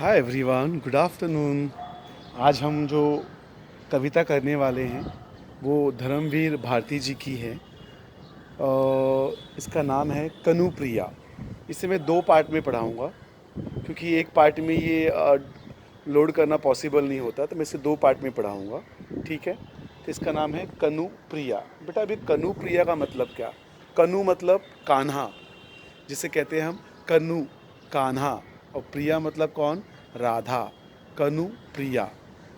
Hi everyone, good afternoon. आज हम जो कविता करने वाले हैं वो धर्मवीर भारती जी की है। इसका नाम है कनुप्रिया। इसे मैं दो पार्ट में पढ़ाऊँगा क्योंकि एक पार्ट में ये लोड करना पॉसिबल नहीं होता, तो मैं इसे दो पार्ट में पढ़ाऊँगा। ठीक है, तो इसका नाम है कनुप्रिया। बेटा अभी कनुप्रिया का मतलब क्या? कनु मतलब कान्हा, जिसे कहते हैं हम कनु, कान्हा। और प्रिया मतलब कौन? राधा। कनु प्रिया।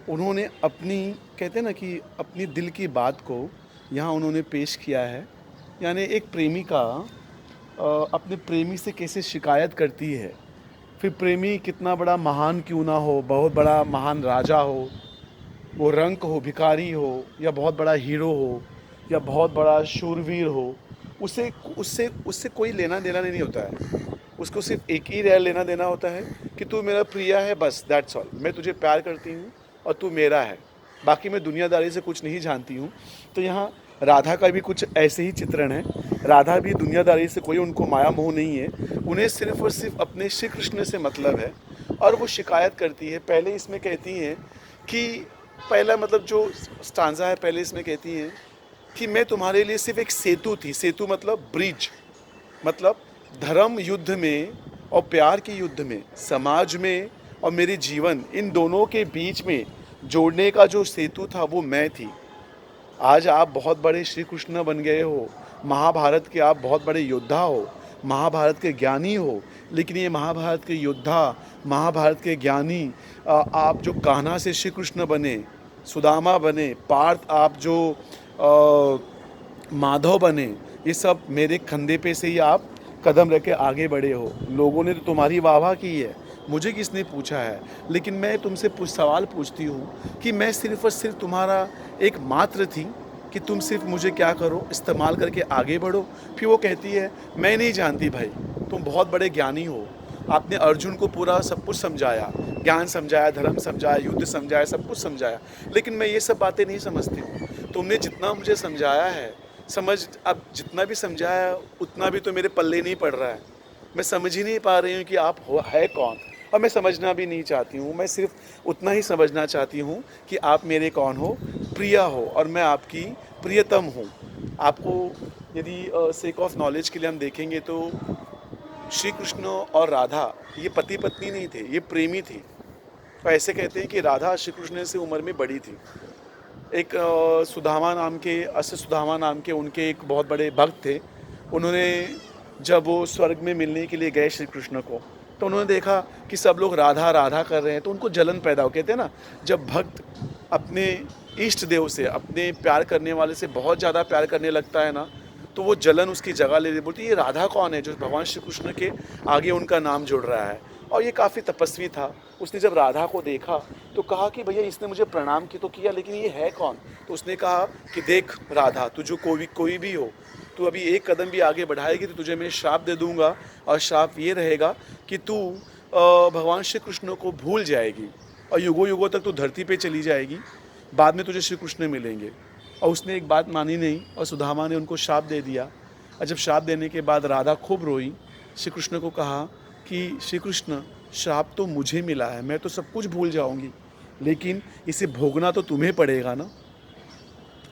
उन्होंने अपनी, कहते हैं ना कि अपनी दिल की बात को यहाँ उन्होंने पेश किया है। यानी एक प्रेमिका अपने प्रेमी से कैसे शिकायत करती है, फिर प्रेमी कितना बड़ा महान क्यों ना हो, बहुत बड़ा महान राजा हो, वो रंक हो, भिखारी हो, या बहुत बड़ा हीरो हो, या बहुत बड़ा शूरवीर हो, उसे उससे उससे कोई लेना देना नहीं होता है। उसको सिर्फ एक ही लेना देना होता है कि तू मेरा प्रिया है, बस दैट्स ऑल। मैं तुझे प्यार करती हूँ और तू मेरा है, बाकी मैं दुनियादारी से कुछ नहीं जानती हूँ। तो यहाँ राधा का भी कुछ ऐसे ही चित्रण है। राधा भी दुनियादारी से कोई उनको माया मोह नहीं है, उन्हें सिर्फ और सिर्फ अपने श्री कृष्ण से मतलब है। और वो शिकायत करती है। पहले इसमें कहती हैं कि पहला मतलब जो स्टांजा है, पहले इसमें कहती हैं कि मैं तुम्हारे लिए सिर्फ एक सेतु थी। सेतु मतलब ब्रिज, मतलब धर्म युद्ध में और प्यार के युद्ध में, समाज में और मेरे जीवन, इन दोनों के बीच में जोड़ने का जो सेतु था वो मैं थी। आज आप बहुत बड़े श्री कृष्ण बन गए हो, महाभारत के आप बहुत बड़े योद्धा हो, महाभारत के ज्ञानी हो, लेकिन ये महाभारत के योद्धा, महाभारत के ज्ञानी, आप जो कान्हा से श्री कृष्ण बने, सुदामा बने, पार्थ आप जो माधव बने, ये सब मेरे कंधे पे से ही आप कदम रख के आगे बढ़े हो। लोगों ने तो तुम्हारी वाह की है, मुझे किसने पूछा है? लेकिन मैं तुमसे सवाल पूछती हूँ कि मैं सिर्फ़ और सिर्फ तुम्हारा एक मात्र थी कि तुम सिर्फ मुझे क्या करो, इस्तेमाल करके आगे बढ़ो। फिर वो कहती है मैं नहीं जानती भाई, तुम बहुत बड़े ज्ञानी हो, आपने अर्जुन को पूरा सब कुछ समझाया, ज्ञान समझाया, धर्म समझाया, युद्ध समझाया, सब कुछ समझाया, लेकिन मैं ये सब बातें नहीं समझती हूँ। तुमने जितना मुझे समझाया है, समझ, अब जितना भी समझाया उतना भी तो मेरे पल्ले नहीं पड़ रहा है। मैं समझ ही नहीं पा रही हूँ कि आप हो है कौन, और मैं समझना भी नहीं चाहती हूँ। मैं सिर्फ उतना ही समझना चाहती हूँ कि आप मेरे कौन हो, प्रिया हो, और मैं आपकी प्रियतम हूँ। आपको यदि सेक ऑफ नॉलेज के लिए हम देखेंगे तो श्री कृष्ण और राधा ये पति पत्नी नहीं थे, ये प्रेमी थी। तो ऐसे कहते हैं कि राधा श्री कृष्ण से उम्र में बड़ी थी। एक सुदामा नाम के, अस्य सुदामा नाम के उनके एक बहुत बड़े भक्त थे। उन्होंने जब वो स्वर्ग में मिलने के लिए गए श्री कृष्ण को, तो उन्होंने देखा कि सब लोग राधा राधा कर रहे हैं, तो उनको जलन पैदा हो। कहते हैं ना, जब भक्त अपने इष्ट देव से, अपने प्यार करने वाले से बहुत ज़्यादा प्यार करने लगता है ना, तो वो जलन उसकी जगह ले रही। बोलती ये राधा कौन है जो भगवान श्री कृष्ण के आगे उनका नाम जोड़ रहा है? और ये काफ़ी तपस्वी था। उसने जब राधा को देखा तो कहा कि भैया इसने मुझे प्रणाम की तो किया, लेकिन ये है कौन? तो उसने कहा कि देख राधा, तू जो कोई भी हो, तू अभी एक कदम भी आगे बढ़ाएगी तो तुझे मैं श्राप दे दूंगा। और श्राप ये रहेगा कि तू भगवान श्री कृष्ण को भूल जाएगी और युगों युगों तक तू धरती पे चली जाएगी, बाद में तुझे श्री कृष्ण मिलेंगे। और उसने एक बात मानी नहीं और सुदामा ने उनको श्राप दे दिया। और जब श्राप देने के बाद राधा खूब रोई, श्री कृष्ण को कहा कि श्री कृष्ण, श्राप तो मुझे मिला है, मैं तो सब कुछ भूल जाऊंगी, लेकिन इसे भोगना तो तुम्हें पड़ेगा ना,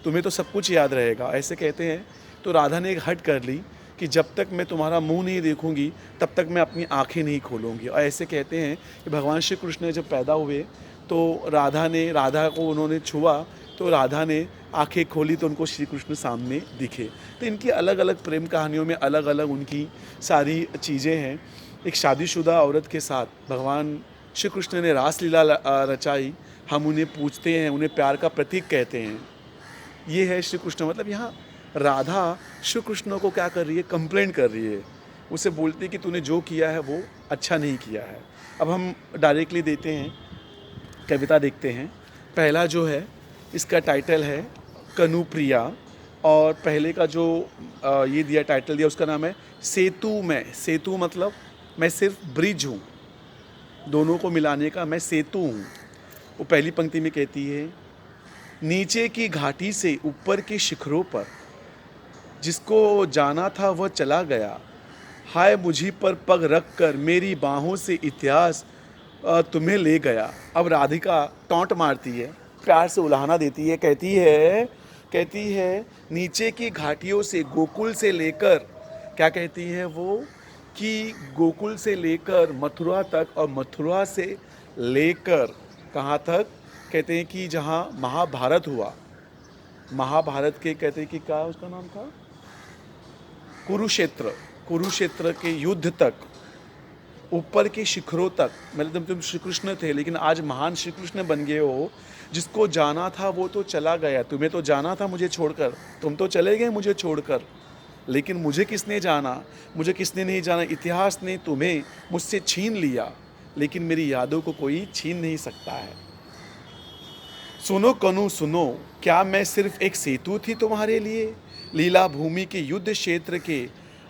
तुम्हें तो सब कुछ याद रहेगा, ऐसे कहते हैं। तो राधा ने एक हट कर ली कि जब तक मैं तुम्हारा मुंह नहीं देखूंगी तब तक मैं अपनी आंखें नहीं खोलूंगी। और ऐसे कहते हैं कि भगवान श्री कृष्ण जब पैदा हुए तो राधा को उन्होंने छुआ, तो राधा ने आंखें खोली तो उनको श्री कृष्ण सामने दिखे। तो इनकी अलग अलग प्रेम कहानियों में अलग अलग उनकी सारी चीज़ें हैं। एक शादीशुदा औरत के साथ भगवान श्री कृष्ण ने रासलीला रचाई। हम उन्हें पूछते हैं, उन्हें प्यार का प्रतीक कहते हैं। ये है श्री कृष्ण। मतलब यहाँ राधा श्री कृष्ण को क्या कर रही है? कंप्लेंट कर रही है। उसे बोलती है कि तूने जो किया है वो अच्छा नहीं किया है। अब हम डायरेक्टली देते हैं, कविता देखते हैं। पहला जो है इसका टाइटल है कनुप्रिया, और पहले का जो ये दिया टाइटल दिया उसका नाम है सेतु में। सेतु मतलब मैं सिर्फ ब्रिज हूँ, दोनों को मिलाने का मैं सेतु हूँ। वो पहली पंक्ति में कहती है, नीचे की घाटी से ऊपर के शिखरों पर जिसको जाना था वह चला गया, हाय मुझी पर पग रख कर मेरी बाहों से इतिहास तुम्हें ले गया। अब राधिका टॉन्ट मारती है, प्यार से उलाहना देती है, कहती है नीचे की घाटियों से, गोकुल से लेकर, क्या कहती है वो, कि गोकुल से लेकर मथुरा तक, और मथुरा से लेकर कहाँ तक, कहते हैं कि जहाँ महाभारत हुआ, महाभारत के, कहते हैं कि क्या उसका नाम था, कुरुक्षेत्र, कुरुक्षेत्र के युद्ध तक, ऊपर के शिखरों तक, मतलब तुम श्री कृष्ण थे लेकिन आज महान श्री कृष्ण बन गए हो। जिसको जाना था वो तो चला गया, तुम्हें तो जाना था मुझे छोड़कर, तुम तो चले गए मुझे छोड़कर, लेकिन मुझे किसने जाना, मुझे किसने नहीं जाना। इतिहास ने तुम्हें मुझसे छीन लिया, लेकिन मेरी यादों को कोई छीन नहीं सकता है। सुनो कनु सुनो, क्या मैं सिर्फ एक सेतु थी तुम्हारे लिए, लीला भूमि के युद्ध क्षेत्र के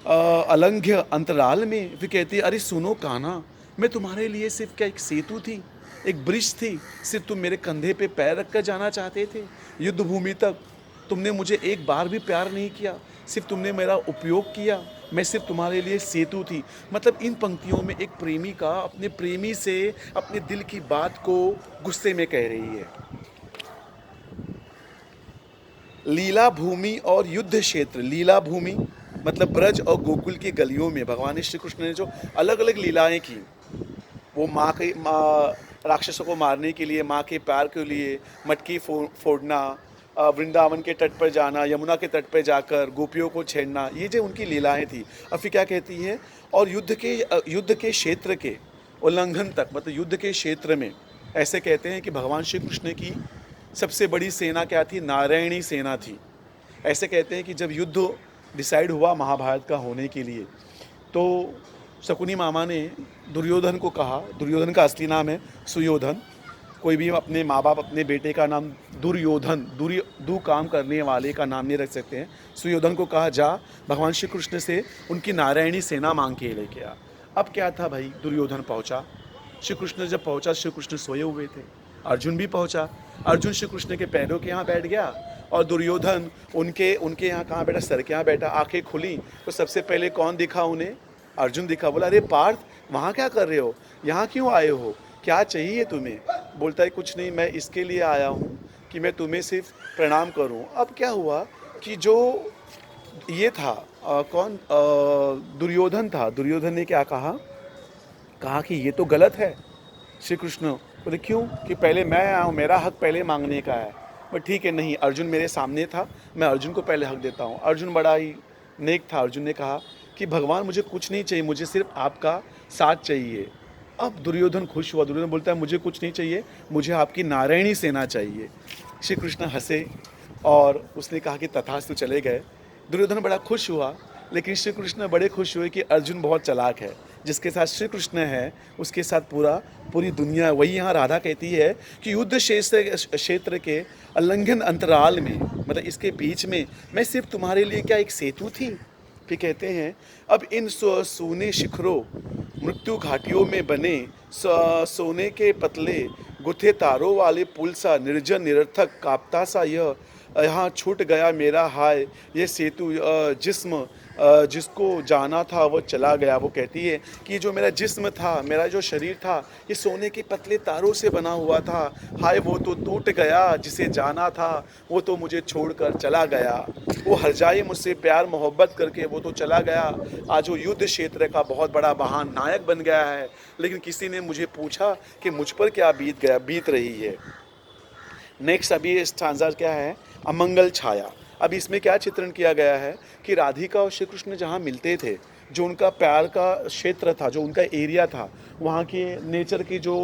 अलंघ्य अंतराल में। फिर कहती है, अरे सुनो कान्हा, मैं तुम्हारे लिए सिर्फ क्या एक सेतु थी, एक ब्रिज थी, सिर्फ तुम मेरे कंधे पे पैर रख कर जाना चाहते थे युद्ध भूमि तक। तुमने मुझे एक बार भी प्यार नहीं किया, सिर्फ तुमने मेरा उपयोग किया, मैं सिर्फ तुम्हारे लिए सेतु थी। मतलब इन पंक्तियों में एक प्रेमी का अपने प्रेमी से अपने दिल की बात को गुस्से में कह रही है। लीला भूमि और युद्ध क्षेत्र, लीला भूमि मतलब ब्रज और गोकुल की गलियों में भगवान श्री कृष्ण ने जो अलग अलग लीलाएं की, वो माँ राक्षसों को मारने के लिए, माँ के प्यार के लिए मटकी फोड़ना, वृंदावन के तट पर जाना, यमुना के तट पर जाकर गोपियों को छेड़ना, ये जो उनकी लीलाएं थी। अब फिर क्या कहती है, और युद्ध के क्षेत्र के उल्लंघन तक, मतलब युद्ध के क्षेत्र में, ऐसे कहते हैं कि भगवान श्री कृष्ण की सबसे बड़ी सेना क्या थी, नारायणी सेना थी। ऐसे कहते हैं कि जब युद्ध डिसाइड हुआ महाभारत का होने के लिए, तो शकुनी मामा ने दुर्योधन को कहा, दुर्योधन का असली नाम है सुयोधन, कोई भी अपने माँ बाप अपने बेटे का नाम दुर्योधन, दू काम करने वाले का नाम नहीं रख सकते हैं। सुयोधन को कहा, जा भगवान श्री कृष्ण से उनकी नारायणी सेना मांग के लेके आ। अब क्या था भाई, दुर्योधन पहुँचा, श्री कृष्ण जब पहुँचा, श्री कृष्ण सोए हुए थे। अर्जुन भी पहुँचा, अर्जुन श्री कृष्ण के पैरों के यहाँ बैठ गया, और दुर्योधन उनके यहाँ कहाँ बैठा, सर के यहाँ बैठा। आंखें खुली तो सबसे पहले कौन दिखा उन्हें, अर्जुन दिखा। बोला, अरे पार्थ, वहाँ क्या कर रहे हो, यहाँ क्यों आए हो, क्या चाहिए तुम्हें। बोलता है, कुछ नहीं, मैं इसके लिए आया हूँ कि मैं तुम्हें सिर्फ प्रणाम करूँ। अब क्या हुआ कि जो ये था कौन, दुर्योधन था, दुर्योधन ने क्या कहा कि ये तो गलत है। श्री कृष्ण बोले, क्यों, कि पहले मैं आया हूँ, मेरा हक पहले मांगने का है। बट ठीक है, नहीं, अर्जुन मेरे सामने था, मैं अर्जुन को पहले हक देता हूँ। अर्जुन बड़ा ही नेक था, अर्जुन ने कहा कि भगवान मुझे कुछ नहीं चाहिए, मुझे सिर्फ आपका साथ चाहिए। अब दुर्योधन खुश हुआ, दुर्योधन बोलता है, मुझे कुछ नहीं चाहिए, मुझे आपकी नारायणी सेना चाहिए। श्री कृष्ण हंसे और उसने कहा कि तथास्तु, चले गए। दुर्योधन बड़ा खुश हुआ, लेकिन श्री कृष्ण बड़े खुश हुए कि अर्जुन बहुत चालाक है, जिसके साथ श्री कृष्ण है उसके साथ पूरी दुनिया। वही यहाँ राधा कहती है कि युद्ध क्षेत्र के उल्लंघन अंतराल में, मतलब इसके बीच में, मैं सिर्फ तुम्हारे लिए क्या एक सेतु थी। फिर कहते हैं, अब इन सोने शिखरों मृत्यु घाटियों में बने सोने के पतले गुथे तारों वाले पुल सा, निर्जन निरर्थक कांपता सा यह यहाँ छूट गया मेरा हाय ये सेतु, जिस्म जिसको जाना था वो चला गया। वो कहती है कि जो मेरा जिस्म था, मेरा जो शरीर था, ये सोने के पतले तारों से बना हुआ था, हाय वो तो टूट गया, जिसे जाना था वो तो मुझे छोड़कर चला गया। वो हर जाए मुझसे प्यार मोहब्बत करके वो तो चला गया, आज वो युद्ध क्षेत्र का बहुत बड़ा महान नायक बन गया है। लेकिन किसी ने मुझे पूछा कि मुझ पर क्या बीत रही है। नेक्स्ट अभी स्टांजा क्या है, अमंगल छाया। अब इसमें क्या चित्रण किया गया है कि राधिका और श्री कृष्ण जहाँ मिलते थे, जो उनका प्यार का क्षेत्र था, जो उनका एरिया था, वहाँ के नेचर की जो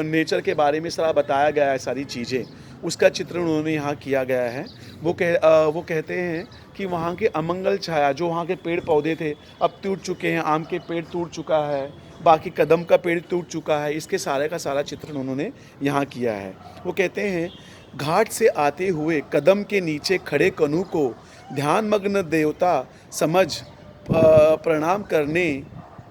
नेचर के बारे में सारा बताया गया है, सारी चीज़ें, उसका चित्रण उन्होंने यहाँ किया गया है। वो कहते हैं कि वहाँ के अमंगल छाया, जो वहाँ के पेड़ पौधे थे अब टूट चुके हैं, आम के पेड़ टूट चुका है, बाकी कदम का पेड़ टूट चुका है, इसके सारे का सारा चित्रण उन्होंने यहाँ किया है। वो कहते हैं, घाट से आते हुए कदम के नीचे खड़े कनु को ध्यान मग्न देवता समझ प्रणाम करने,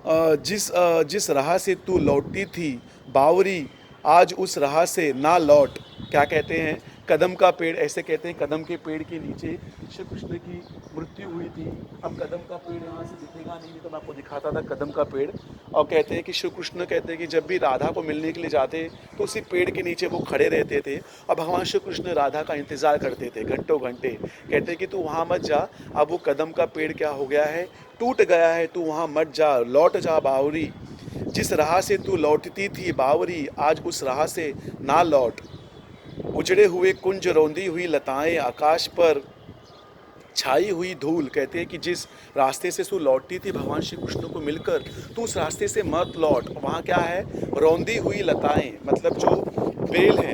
जिस राह से तू लौटती थी बावरी, आज उस राह से ना लौट। क्या कहते हैं, कदम का पेड़, ऐसे कहते हैं कदम के पेड़ के नीचे श्री कृष्ण की मृत्यु हुई थी। अब कदम का पेड़ यहाँ से दिखेगा नहीं, तो मैं आपको दिखाता था कदम का पेड़। और कहते हैं कि श्री कृष्ण कहते हैं कि जब भी राधा को मिलने के लिए जाते तो उसी पेड़ के नीचे वो खड़े रहते थे और भगवान श्री कृष्ण राधा का इंतज़ार करते थे घंटों घंटे। कहते हैं कि तू वहाँ मत जा, अब वो कदम का पेड़ क्या हो गया है, टूट गया है, तू वहाँ मत जा, लौट जा बावरी। जिस राह से तू लौटती थी बावरी, आज उस राह से ना लौट। उजड़े हुए कुंज, रौंदी हुई लताएं, आकाश पर छाई हुई धूल। कहते हैं कि जिस रास्ते से तू लौटती थी भगवान श्री कृष्ण को मिलकर, तू उस रास्ते से मत लौट। वहाँ क्या है, रौंदी हुई लताएं, मतलब जो वेल है,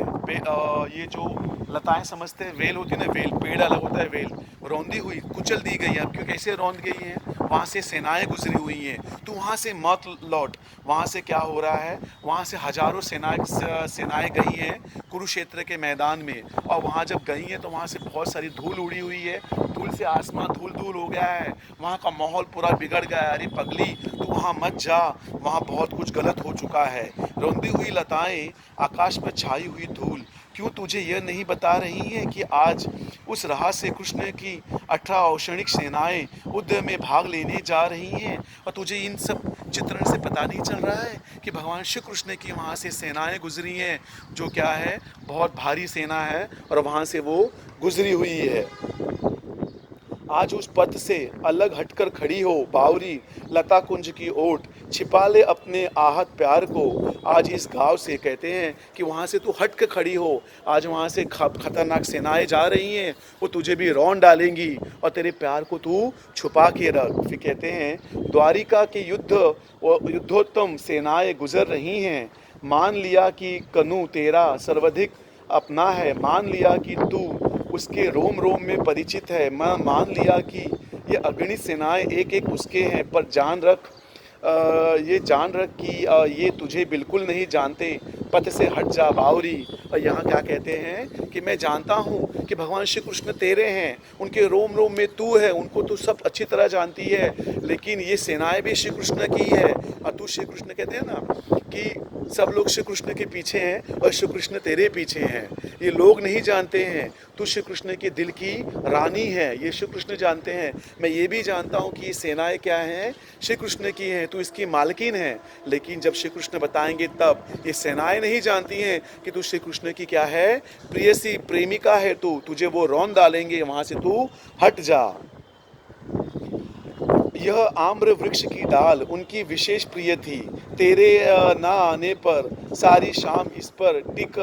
ये जो लताएं समझते हैं, वेल होती है ना, वेल पेड़ अलग होता है, वेल रौंदी हुई, कुचल दी गई है। अब क्यों कैसे रौंद गई हैं, वहाँ से सेनाएं गुजरी हुई हैं, तो वहाँ से मत लौट। वहाँ से क्या हो रहा है, वहाँ से हजारों सेनाएं गई हैं कुरुक्षेत्र के मैदान में, और वहाँ जब गई हैं तो वहाँ से बहुत सारी धूल उड़ी हुई है, धूल से आसमान धूल धूल हो गया है, वहाँ का माहौल पूरा बिगड़ गया है। अरे पगली, तू वहाँ मत जा, वहाँ बहुत कुछ गलत हो चुका है। रौंदी हुई लताएं, आकाश पर छाई हुई धूल, क्यों तुझे यह नहीं बता रही हैं कि आज उस राह से कृष्ण की 18 औषणिक सेनाएं युद्ध में भाग लेने जा रही हैं, और तुझे इन सब चित्रण से पता नहीं चल रहा है कि भगवान श्री कृष्ण की वहाँ से सेनाएं गुजरी हैं, जो क्या है, बहुत भारी सेना है, और वहाँ से वो गुजरी हुई है। आज उस पथ से अलग हटकर खड़ी हो बावरी, लता कुंज की ओट, छिपा ले अपने आहत प्यार को आज इस गांव से। कहते हैं कि वहाँ से तू हट कर खड़ी हो, आज वहाँ से खतरनाक सेनाएं जा रही हैं, वो तुझे भी रौंद डालेंगी, और तेरे प्यार को तू छुपा के रख। फिर कहते हैं, द्वारिका के युद्धोत्तम सेनाएं गुजर रही हैं, मान लिया कि कनु तेरा सर्वाधिक अपना है, मान लिया कि तू उसके रोम रोम में परिचित है, मैं मान लिया कि ये अगणित सेनाएं एक एक उसके हैं, पर जान रख, ये जान रख कि ये तुझे बिल्कुल नहीं जानते, पथ से हट जा बावरी। और यहाँ क्या कहते हैं कि मैं जानता हूँ कि भगवान श्री कृष्ण तेरे हैं, उनके रोम रोम में तू है, उनको तू सब अच्छी तरह जानती है, लेकिन ये सेनाएं भी श्री कृष्ण की है, और तू श्री कृष्ण कहते हैं ना कि सब लोग श्री कृष्ण के पीछे हैं और श्री कृष्ण तेरे पीछे हैं, ये लोग नहीं जानते हैं। तू श्री कृष्ण के दिल की रानी है, ये श्री कृष्ण जानते हैं। मैं ये भी जानता हूँ कि ये सेनाएं क्या हैं, श्री कृष्ण की हैं, तू इसकी मालकिन है। लेकिन जब श्री कृष्ण बताएंगे तब ये सेनाएं नहीं जानती हैं कि तू श्री कृष्ण की क्या है, प्रियसी प्रेमिका है तू, तुझे वो रौंद डालेंगे, वहाँ से तू हट जा। यह आम्र वृक्ष की डाल उनकी विशेष प्रिय थी, तेरे ना आने पर सारी शाम इस पर टिक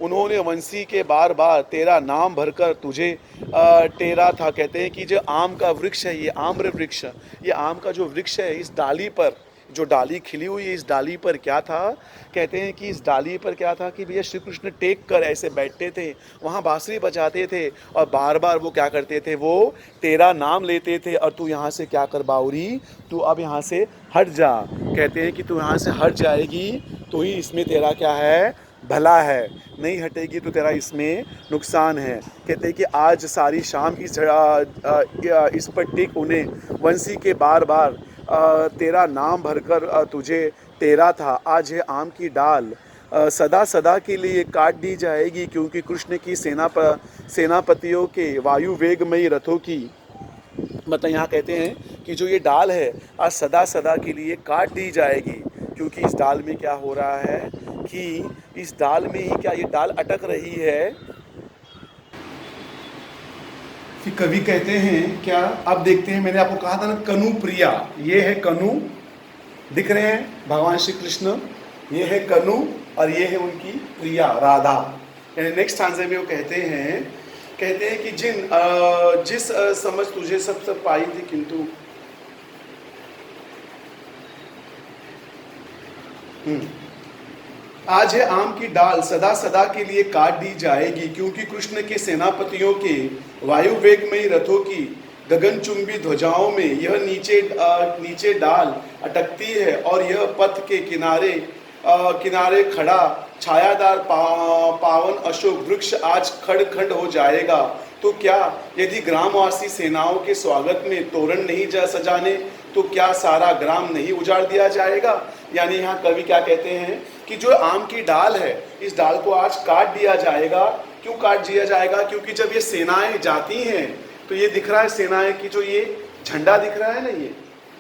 उन्होंने वंशी के बार बार तेरा नाम भरकर तुझे टेरा था। कहते हैं कि जो आम का वृक्ष है, ये आम्र वृक्ष, ये आम का जो वृक्ष है, इस डाली पर जो डाली खिली हुई है, इस डाली पर क्या था, कहते हैं कि इस डाली पर क्या था कि भैया श्री कृष्ण टेक कर ऐसे बैठते थे, वहाँ बांसुरी बजाते थे, और बार बार वो क्या करते थे, वो तेरा नाम लेते थे, और तू यहाँ से क्या कर बावरी, तू अब यहाँ से हट जा। कहते हैं कि तू यहाँ से हट जाएगी तो ही इसमें तेरा क्या है, भला है, नहीं हटेगी तो तेरा इसमें नुकसान है। कहते हैं कि आज सारी शाम इस पर टिक उन्हें वंशी के बार बार तेरा नाम भरकर तुझे तेरा था। आज है आम की डाल सदा सदा के लिए काट दी जाएगी, क्योंकि कृष्ण की सेनापतियों के वायु वेगमयी रथों की, मतलब यहाँ कहते हैं कि जो ये डाल है आज सदा सदा के लिए काट दी जाएगी, क्योंकि इस डाल में क्या हो रहा है कि इस डाल में ही क्या ये डाल अटक रही है। फिर कवि कहते हैं क्या, अब देखते हैं, मैंने आपको कहा था ना कनु प्रिया, ये है कनु, दिख रहे हैं भगवान श्री कृष्ण, ये है कनु और ये है उनकी प्रिया राधा। यानी नेक्स्ट स्टांजा में वो कहते हैं कि जिस समझ तुझे सब पाई थी, किंतु आज है आम की डाल सदा सदा के लिए काट दी जाएगी, क्योंकि कृष्ण के सेनापतियों के वायु वेगमयी रथों की गगनचुंबी ध्वजाओं में यह नीचे डाल अटकती है, और यह पथ के किनारे खड़ा छायादार पावन अशोक वृक्ष आज खड़ खंड हो जाएगा। तो क्या यदि ग्रामवासी सेनाओं के स्वागत में तोरण नहीं सजाने, तो क्या सारा ग्राम नहीं उजाड़ दिया जाएगा। यानी यहाँ कवि क्या कहते हैं कि जो आम की डाल है, इस डाल को आज काट दिया जाएगा, क्यों काट दिया जाएगा? क्योंकि जब ये सेनाएं जाती हैं तो ये दिख रहा है सेनाएं की जो ये झंडा दिख रहा है ना,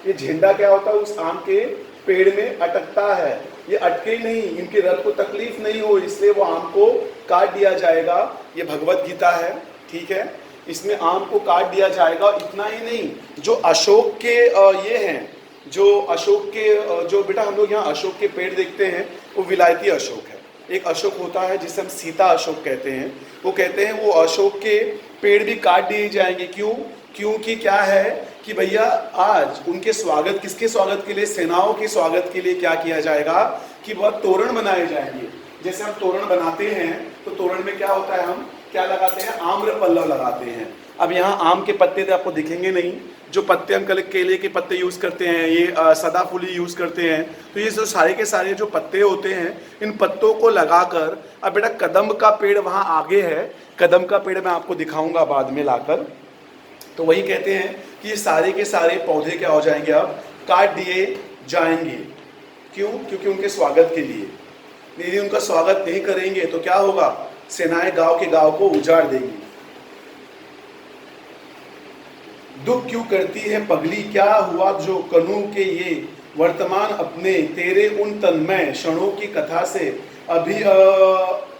ये झंडा क्या होता है, उस आम के पेड़ में अटकता है। ये अटके नहीं, इनके रथ को तकलीफ नहीं हो, इसलिए वो आम को काट दिया जाएगा। ये भगवत गीता है, ठीक है, इसमें आम को काट दिया जाएगा। इतना ही नहीं, जो अशोक के ये हैं, जो अशोक के जो बेटा हम लोग यहाँ अशोक के पेड़ देखते हैं वो विलायती अशोक है। एक अशोक होता है जिसे हम सीता अशोक कहते हैं, वो कहते हैं वो अशोक के पेड़ भी काट दिए जाएंगे। क्यों? क्योंकि क्या है कि भैया आज उनके स्वागत, किसके स्वागत के लिए? सेनाओं के स्वागत के लिए क्या किया जाएगा कि वह तोरण बनाए जाएंगे। जैसे हम तोरण बनाते हैं तो तोरण में क्या होता है, हम क्या लगाते हैं? आम्र पल्लव लगाते हैं। अब यहाँ आम के पत्ते तो आपको दिखेंगे नहीं, जो पत्ते हम केले के पत्ते यूज़ करते हैं, ये सदाफूली यूज़ करते हैं। तो ये जो सारे के सारे जो पत्ते होते हैं, इन पत्तों को लगाकर, अब बेटा कदम्ब का पेड़ वहाँ आगे है, कदम्ब का पेड़ मैं आपको दिखाऊंगा बाद में लाकर। तो वही कहते हैं कि ये सारे के सारे पौधे क्या हो जाएंगे, अब काट दिए जाएंगे। क्यों? क्योंकि उनके स्वागत के लिए। यदि उनका स्वागत नहीं करेंगे तो क्या होगा? सेनाएं गांव के गांव को उजाड़ देंगी। दुख क्यों करती है पगली, क्या हुआ जो कनू के ये वर्तमान अपने, तेरे उन तन्मय क्षणों की कथा से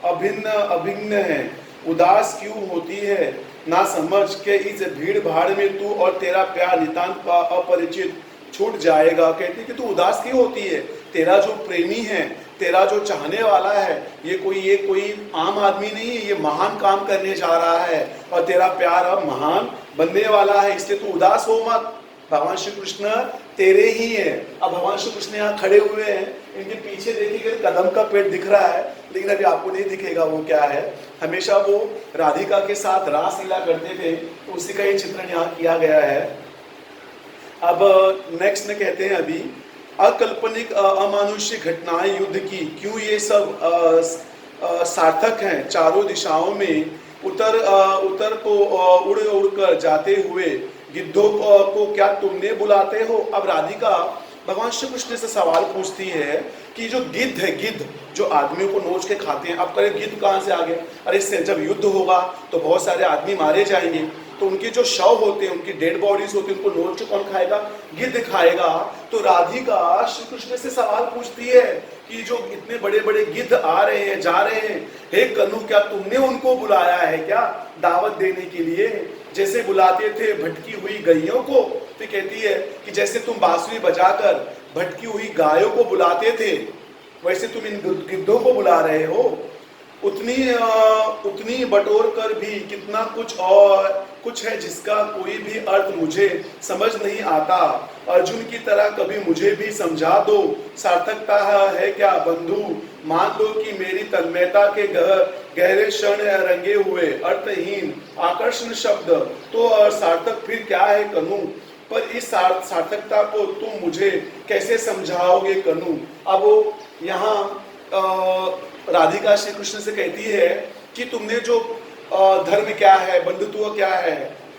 अभिन्न है। उदास क्यों होती है ना समझ के इस भीड़ भाड़ में तू, और तेरा प्यार नितांत अपरिचित छूट जाएगा। कहती कि तू उदास क्यों होती है? तेरा जो प्रेमी है, तेरा जो चाहने वाला है, ये कोई आम आदमी नहीं है, ये महान काम करने जा रहा है और तेरा प्यार अब महान बनने वाला है, इसलिए तू उदास हो मत। भगवान श्री कृष्ण तेरे ही है। अब भगवान श्री कृष्ण यहाँ खड़े हुए हैं, इनके पीछे देखिएगा कदम का पेड़ दिख रहा है, लेकिन अभी आपको नहीं दिखेगा वो क्या है। हमेशा वो राधिका के साथ रास लीला करते थे, तो उसी का ही चित्रण यहाँ किया गया है। अब नेक्स्ट में कहते हैं अभी, अकल्पनिक अमानुष्य घटनाएं युद्ध की, क्यों ये सब सार्थक हैं चारों दिशाओं में। उतर को उड़ कर जाते हुए गिद्धों को क्या तुमने बुलाते हो? अब राधिका भगवान श्री कृष्ण से सवाल पूछती है कि जो गिद्ध है, गिद्ध जो आदमियों को नोच के खाते हैं, अब करें गिद्ध कहाँ से आ गए? अरे इससे जब युद्ध होगा तो बहुत सारे आदमी मारे जाएंगे, तो उनके जो शव होते हैं, उनकी डेड बॉडीज होती है, उनको नोच के कौन खाएगा? गिद्ध खाएगा। तो राधिका श्री कृष्ण से सवाल पूछती है कि जो इतने बड़े बड़े गिद्ध आ रहे हैं, जा रहे हैं, हे कन्हू क्या तुमने उनको बुलाया है क्या दावत देने के लिए? जैसे बुलाते थे भटकी हुई गैयों को, तो कहती है कि जैसे तुम बांसुरी बजाकर भटकी हुई गायों को बुलाते थे, वैसे तुम इन गिद्धों को बुला रहे हो। उतनी बटोर कर भी कितना कुछ है जिसका कोई भी अर्थ मुझे समझ नहीं आता। अर्जुन की तरह कभी मुझे भी समझा दो, सार्थकता है क्या बंधु? मान लो कि मेरी तन्मयता के गहरे क्षण रंगे हुए अर्थहीन आकर्षण शब्द, तो सार्थक फिर क्या है कन्हू? पर इस सार्थकता को तुम मुझे कैसे समझाओगे कन्हू? अब वो यहाँ राधिका श्री कृष्ण से कहती है कि तुमने जो धर्म क्या है, बंधुत्व क्या है,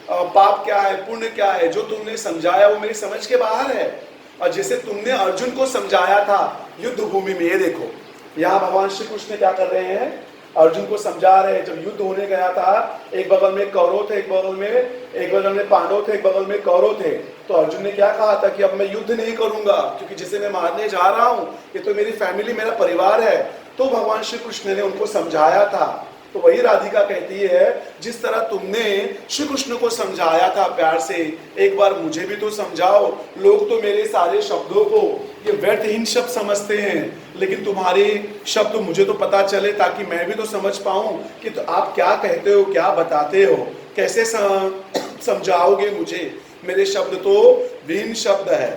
पाप क्या है, पुण्य क्या है, जो तुमने समझाया वो मेरी समझ के बाहर है। और जैसे तुमने अर्जुन को समझाया था युद्ध भूमि में, ये देखो यहाँ भगवान श्री कृष्ण क्या कर रहे हैं, अर्जुन को समझा रहे हैं। जब युद्ध होने गया था, एक बगल में कौरव थे, एक बगल में पांडव थे, एक बगल में कौरव थे, तो अर्जुन ने क्या कहा था कि अब मैं युद्ध नहीं करूंगा, क्योंकि जिसे मैं मारने जा रहा हूं ये तो मेरी फैमिली, मेरा परिवार है। तो भगवान श्री कृष्ण ने उनको समझाया था। तो वही राधिका कहती है, जिस तरह तुमने श्री कृष्ण को समझाया था प्यार से, एक बार मुझे भी तो समझाओ। लोग तो मेरे सारे शब्दों को ये व्यर्थहीन शब्द समझते हैं, लेकिन तुम्हारे शब्द मुझे तो पता चले, ताकि मैं भी तो समझ पाऊं कि तो आप क्या कहते हो, क्या बताते हो, कैसे समझाओगे मुझे। मेरे शब्द तो विहीन शब्द है।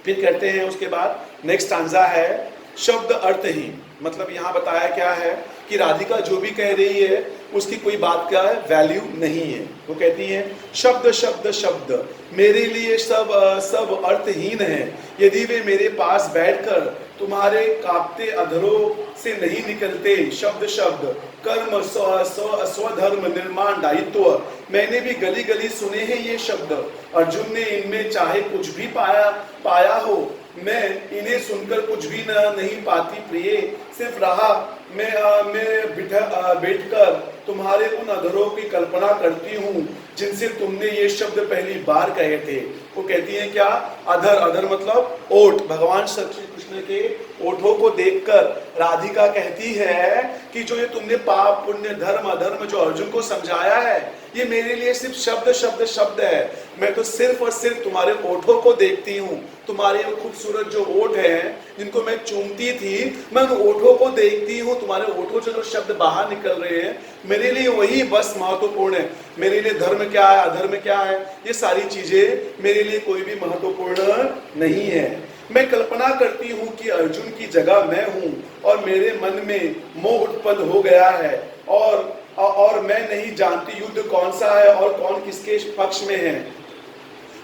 फिर कहते हैं उसके बाद नेक्स्ट स्टांजा है शब्द अर्थहीन। मतलब यहाँ बताया क्या है कि राधिका जो भी कह रही है उसकी कोई बात का वैल्यू नहीं है। वो कहती है शब्द शब्द शब्द मेरे लिए सब अर्थहीन है। यदि वे मेरे पास बैठकर तुम्हारे कांपते अधरों से नहीं निकलते। शब्द शब्द कर्म स्वधर्म निर्माण दायित्व, मैंने भी गली गली सुने हैं ये शब्द। अर्जुन ने इनमें चाहे कुछ भी पाया हो, मैं इन्हें सुनकर कुछ भी नहीं पाती प्रिय। सिर्फ रहा मैं बैठकर तुम्हारे उन अधरों की कल्पना करती हूँ जिनसे तुमने ये शब्द पहली बार कहे थे। वो कहती है क्या? अधर। अधर मतलब ओठ। भगवान श्री कृष्ण के ओठों को देखकर राधिका कहती है कि जो ये तुमने पाप पुण्य धर्म अधर्म जो अर्जुन को समझाया है, ये मेरे लिए सिर्फ शब्द शब्द शब्द है। मैं तो सिर्फ और सिर्फ तुम्हारे ओठों को देखती हूँ। तुम्हारे वो खूबसूरत जो ओठ हैं जिनको मैं चूमती थी, मैं उन ओठों को देखती हूँ। तुम्हारे ओठों से जो शब्द बाहर निकल रहे हैं, मेरे लिए वही बस महत्वपूर्ण है। मेरे लिए धर्म क्या है अधर्म क्या है, ये सारी चीजें मेरे लिए कोई भी महत्वपूर्ण नहीं है। मैं कल्पना करती हूँ कि अर्जुन की जगह मैं हूँ और मेरे मन में मोह उत्पन्न हो गया है और मैं नहीं जानती युद्ध कौन सा है और कौन किसके पक्ष में है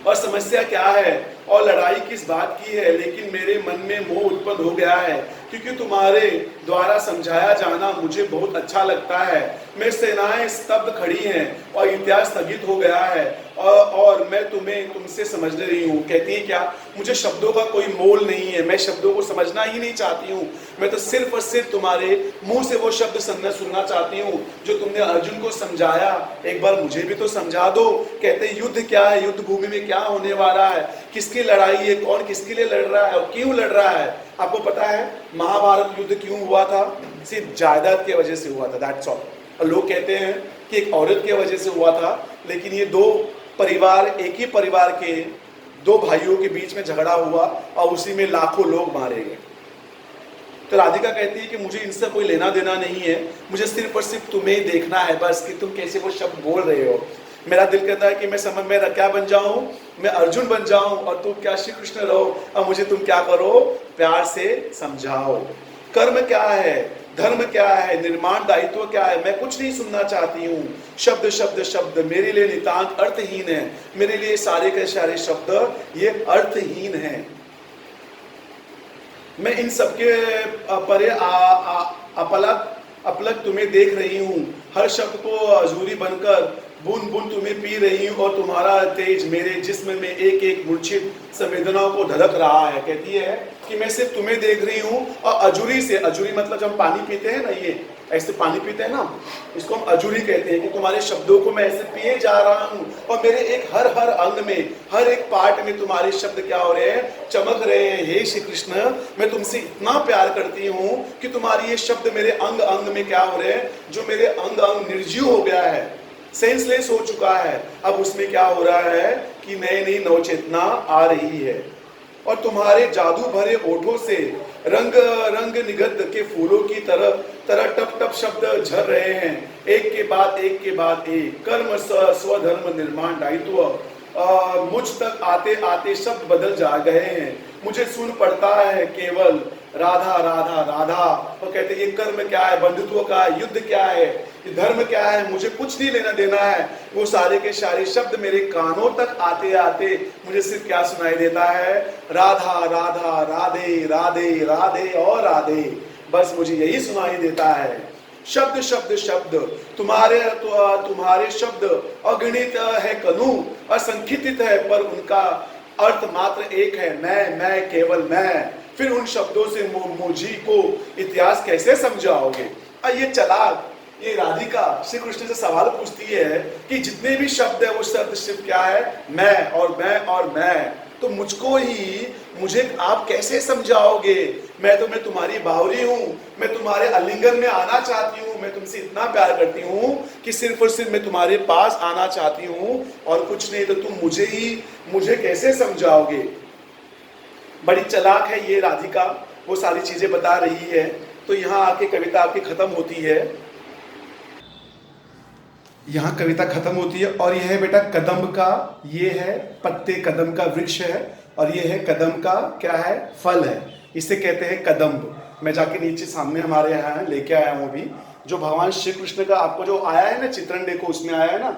और समस्या क्या है और लड़ाई किस बात की है। लेकिन मेरे मन में मोह उत्पन्न हो गया है क्योंकि तुम्हारे द्वारा समझाया जाना मुझे बहुत अच्छा लगता है। मैं सेनाएं स्तब्ध खड़ी हैं और इतिहास स्थगित हो गया है और मैं तुमसे समझ रही हूँ। कहती है क्या? मुझे शब्दों का कोई मोल नहीं है, मैं शब्दों को समझना ही नहीं चाहती हूँ। मैं तो सिर्फ और सिर्फ तुम्हारे मुंह से वो शब्द सुनना चाहती हूँ जो तुमने अर्जुन को समझाया। एक बार मुझे भी तो समझा दो। कहते हैं युद्ध क्या है, युद्ध भूमि में क्या होने वाला है, किसकी लड़ाई है, कौन किसके लिए लड़ रहा है और क्यों लड़ रहा है। आपको पता है महाभारत युद्ध क्यों हुआ था? सिर्फ जायदाद की वजह से हुआ था, दैट्स ऑल। और लोग कहते हैं कि एक औरत की वजह से हुआ था, लेकिन ये दो परिवार, एक ही परिवार के दो भाइयों के बीच में झगड़ा हुआ और उसी में लाखों लोग मारे गए। तो राधिका कहती है कि मुझे इनसे कोई लेना देना नहीं है, मुझे सिर्फ और सिर्फ तुम्हें देखना है बस कि तुम कैसे वो शब्द बोल रहे हो। मेरा दिल कहता है कि मैं समझ में क्या बन जाऊं, मैं अर्जुन बन जाऊं और तुम क्या श्री कृष्ण रहो और मुझे तुम क्या करो, प्यार से समझाओ। कर्म क्या है, धर्म क्या है, निर्माण दायित्व क्या है, मैं कुछ नहीं सुनना चाहती हूँ। शब्द शब्द शब्द मेरे लिए नितांत अर्थहीन है। मेरे लिए सारे के सारे शब्द ये अर्थहीन है। मैं इन सबके परे अपलक तुम्हें देख रही हूँ। हर शब्द को अजूरी बनकर बूंद बूंद तुम्हें पी रही हूँ और तुम्हारा तेज मेरे जिस्म में एक एक मूर्छित संवेदनाओं को धड़क रहा है। कहती है कि मैं सिर्फ तुम्हें देख रही हूँ और अजूरी से, अजूरी मतलब जब हम पानी पीते हैं ना, ये ऐसे पानी पीते हैं ना, इसको हम अजूरी कहते हैं कि तुम्हारे शब्दों को मैं ऐसे पिए जा रहा हूँ और मेरे एक हर अंग में, हर एक पार्ट में तुम्हारे शब्द क्या हो रहे हैं, चमक रहे हैं। हे श्री कृष्ण, मैं तुमसे इतना प्यार करती हूँ कि तुम्हारी ये शब्द मेरे अंग अंग में क्या हो रहे हैं, जो मेरे अंग अंग निर्जीव हो गया है, सेंसलेस हो चुका है, अब उसमें क्या हो रहा है कि नई नई नवचेतना आ रही है। और तुम्हारे जादू भरे ओठों से रंग रंग निगत के फूलों की तरह टप टप शब्द झर रहे हैं, एक के बाद एक। कर्म स्वधर्म निर्माण दायित्व मुझ तक आते आते शब्द बदल जा गए हैं। मुझे सुन पड़ता है केवल राधा राधा राधा। और कहते ये कर्म क्या है, बंधुत्व का युद्ध क्या है, धर्म क्या है, मुझे कुछ नहीं लेना देना है। वो सारे के सारे शब्द मेरे कानों तक आते आते मुझे सिर्फ क्या सुनाई देता है, राधा राधा राधे राधे राधे और राधे। बस मुझे यही सुनाई देता है। शब्द शब्द शब्द तुम्हारे शब्द अगणित है, कनु असंख्यित है, पर उनका अर्थ मात्र एक है, मैं केवल मैं। फिर उन शब्दों से मुझी को इतिहास कैसे समझाओगे। ये चलाक, ये राधिका श्री कृष्ण से सवाल पूछती है कि जितने भी शब्द है वो शब्द सिर्फ क्या है, मैं और मैं और मैं। तो मुझे आप कैसे समझाओगे। मैं तुम्हारी बावरी हूँ, मैं तुम्हारे आलिंगन में आना चाहती हूँ, मैं तुमसे इतना प्यार करती हूँ कि सिर्फ और सिर्फ मैं तुम्हारे पास आना चाहती हूँ और कुछ नहीं। तो तुम मुझे कैसे समझाओगे। बड़ी चालाक है ये राधिका, वो सारी चीजें बता रही है। तो यहाँ आके कविता आपकी खत्म होती है, यहाँ कविता खत्म होती है। और यह है बेटा कदम्ब का, ये है पत्ते कदम्ब का वृक्ष है और ये है कदम्ब का क्या है, फल है, इसे कहते हैं कदम्ब। मैं जाके नीचे सामने हमारे यहाँ है लेके आया हूँ अभी, जो भगवान श्री कृष्ण का आपको जो आया है ना चित्रण, देखो उसमें आया है ना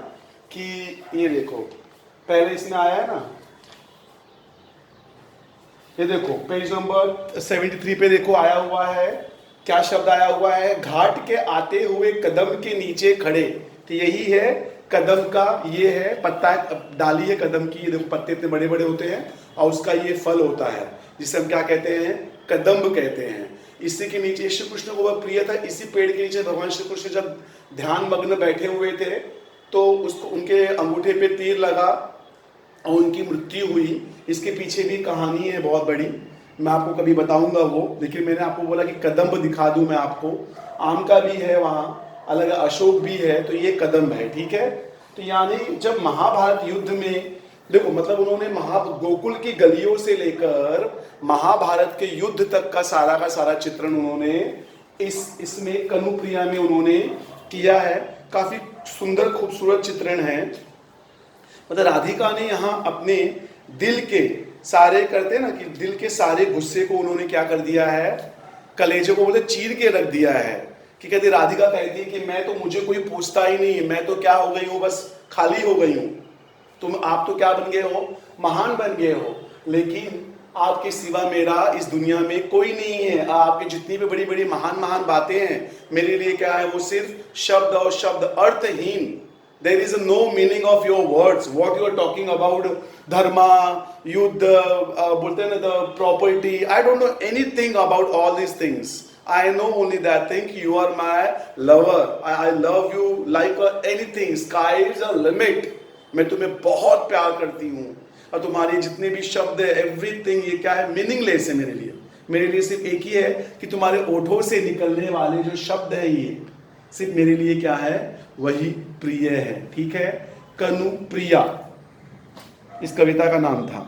कि ये देखो पहले इसमें आया है ना, ये देखो पेज नंबर 73 पे देखो आया हुआ है, क्या शब्द आया हुआ है, घाट के आते हुए कदम के नीचे खड़े। तो यही है कदम का, ये है पत्ता, डाली है कदम की, ये देखो पत्ते इतने बड़े बड़े होते हैं और उसका ये फल होता है जिसे हम क्या कहते हैं, कदम्ब कहते हैं। इसी के नीचे श्री कृष्ण को वह प्रिय था। इसी पेड़ के नीचे भगवान श्री कृष्ण जब ध्यान मग्न बैठे हुए थे तो उसको उनके अंगूठे पे तीर लगा और उनकी मृत्यु हुई। इसके पीछे भी कहानी है बहुत बड़ी, मैं आपको कभी बताऊंगा वो। लेकिन मैंने आपको बोला कि कदम्ब दिखा दूं मैं आपको। आम का भी है वहाँ, अलग अशोक भी है, तो ये कदम्ब है, ठीक है। तो यानी जब महाभारत युद्ध में देखो, मतलब उन्होंने गोकुल की गलियों से लेकर महाभारत के युद्ध तक का सारा चित्रण उन्होंने इसमें कनुप्रिया में उन्होंने किया है। काफी सुंदर खूबसूरत चित्रण है। मतलब राधिका ने यहाँ अपने दिल के सारे करते हैं ना कि दिल के सारे गुस्से को उन्होंने क्या कर दिया है, कलेजे को बोलते चीर के रख दिया है। कि कहती राधिका कहती है कि मैं तो, मुझे कोई पूछता ही नहीं, मैं तो क्या हो गई हूँ, बस खाली हो गई हूँ। तुम आप तो क्या बन गए हो, महान बन गए हो, लेकिन आपके सिवा मेरा इस दुनिया में कोई नहीं है। आपकी जितनी भी बड़ी बड़ी महान बातें हैं मेरे लिए क्या है, वो सिर्फ शब्द और शब्द अर्थहीन। There is no meaning of your words. What you are talking about, dharma, युद्ध, बोलते हैं ना, the property. I don't know anything about all these things. I know only that thing. You are my lover. I love you like anything. Sky is a limit. मैं तुम्हें बहुत प्यार करती हूँ और तुम्हारे जितने भी शब्द है, everything, ये क्या है, मीनिंगलेस है मेरे लिए। मेरे लिए सिर्फ एक ही है कि तुम्हारे ओठों से निकलने वाले जो शब्द है ये सिर्फ मेरे लिए क्या है, वही प्रिय है, ठीक है। कनु प्रिया इस कविता का नाम था।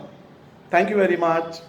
Thank you very much.